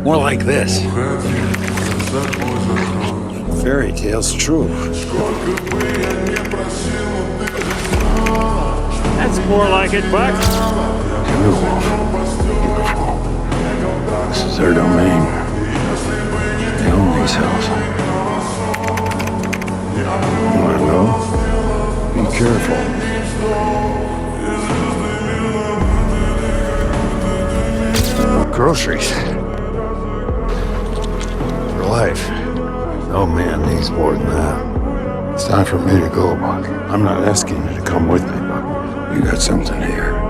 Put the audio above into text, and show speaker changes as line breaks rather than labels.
More like this. Fairy tale's true.
That's more like it, Buck.
Beautiful. This is their domain. They own these hills. You wanna go? Be careful. Groceries. For life. No man needs more than that. It's time for me to go, Buck. I'm not asking you to come with me, but you got something here.